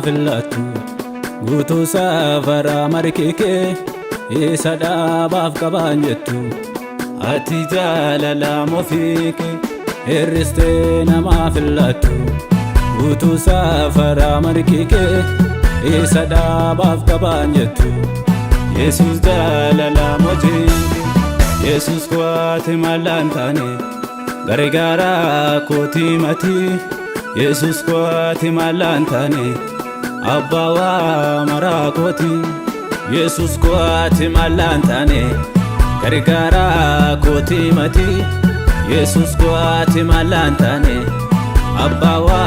filatu guutuu safara markike isa dhaabaaf qaban jettu ati jaalala mofiike hirristee namaa filatu guutuu safara markike isa dhaabaaf qaban jettu Yesus jaalala mofiike Yesus kwaati malantane gargaara kooti mati Yesus kwaati malantane abbawa marakoti Yesus kwaati malantane gargaara kooti mati Yesus kwaati malantane abbawa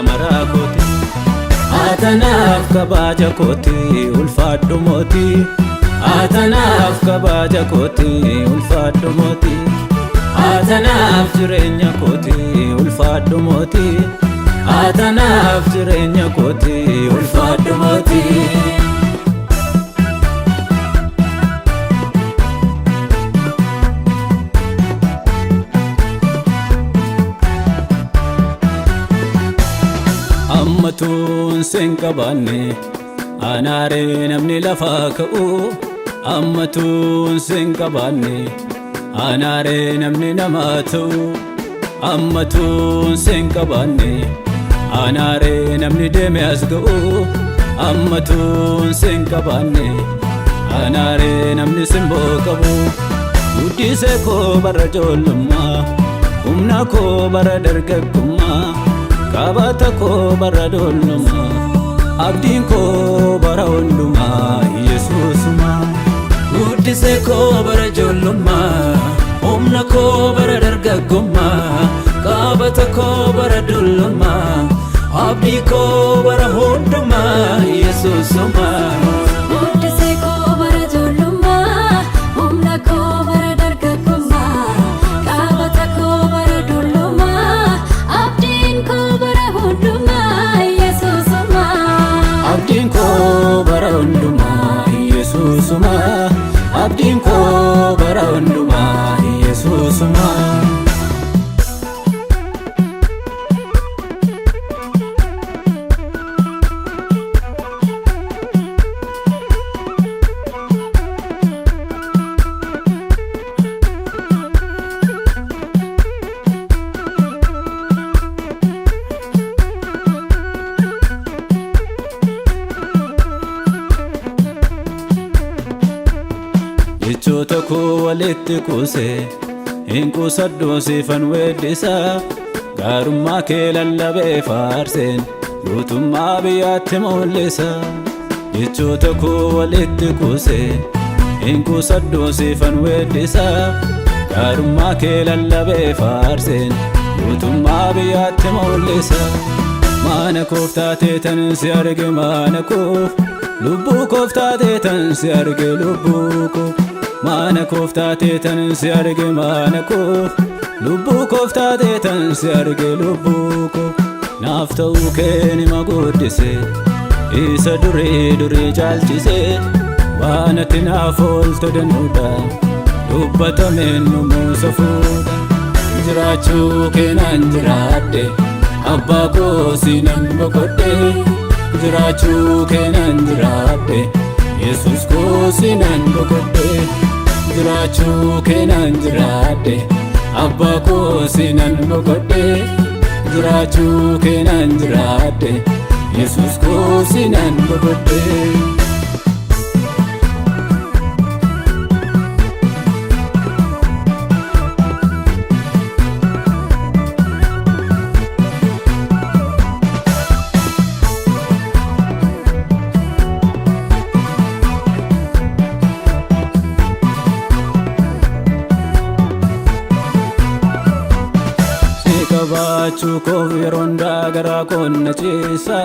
marakoti Atanaaf kabaja kooti ulfaadhu mooti Atanaaf kabaja kooti ulfaadhu mooti Atanaaf jireenya kooti ulfaadhu mooti Atanaaf jireenya kooti ulfaadhu mooti Ammatun sen qabanne anaare namni lafa ka'u Ammatun sen qabanne anaare namni nama ta'u Ammatun sen qabanne anaare namni deeme as ga'u Ammatun sen qabanne anaare namni simboo qabu guddisee koo bara ijoollummaa humna koo bara dargaggummaa qabata koo bara doollummaa abdiin koo bara hundumaa Yesuusumaa guddisee koo bara ijoollummaa humna koo bara dargaggummaa qabata koo bara doollummaa abdii koo bara hundumaa Yesuusumaa guddisee koo bara ijoollummaa humna koo bara dargaggummaa qabata koo bara doollummaa abdiin koo bara hundumaa Yesuusumaa abdiin koo bara hundumaa Yesuusumaa abdiin koo bara hundumaa Yesuusumaa Jechoota koo walitti kuusee hin quusadhu siifan weeddisaa gaarummaa kee lallabee faarseen guutummaa biyyaatti mul'isa Jechoota koo walitti kuusee hin quusadhu siifan weeddisaa gaarummaa kee lallabee faarseen guutummaa biyyaatti mul'isa Mana kooftaa teetan si arge mana koof lubbuu kooftaa teetan si arge lubbuu koof Mana kooftaa teetan si arge mana koof lubbuu kooftaa teetan si arge lubbuu koof naaf ta'uu kee nima guddise isa durii caalchise waan ati naaf oolte dannuudha dubbatameen nu muusa fuudha jiraachuu kee naan jiraadhe abbaa koo siinan boqodhe jiraachuu kee naan jiraadhe Yesus koo siinan boqodhe jiraachuu kee naan jiraadhe abbaa koo siinan boqodhe jiraachuu kee naan jiraadhe Yesus koo siinan boqodhe Qabaachuu koof yeroon garaa konna ciisa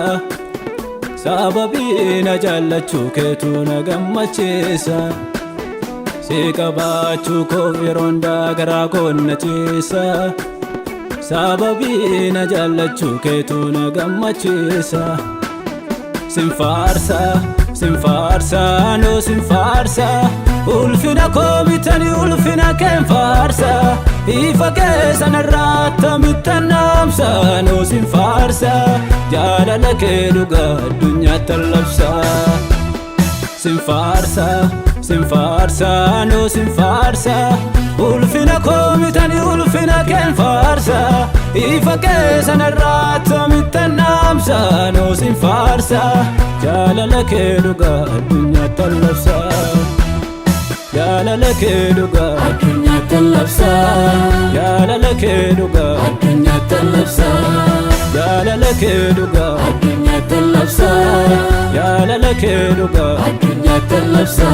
sababii na jaallachuu keetu na gammachiisa Si qabaachuu koof yeroon garaa konna ciisa sababii na jaallachuu keetu na gammachiisa Sinfaarsa no sinfaarsa ulfina koo bitanii ulfina keen faarsa ifa keessan irratti mittannaamsa nuu sin faarsa jaalala kee dhugaa addunyaatti labsa sin faarsa nuu sin faarsa ulfina koo mitani ulfina keen faarsa ifa keessan irratti mittannaamsa nuu sin faarsa jaalala kee dhugaa addunyaatti labsa jaalala kee dhugaa addunyaatti labsa jaalala kee dhugaa addunyaatti labsa jaalala kee dhugaa addunyaatti labsa jaalala kee dhugaa addunyaatti labsa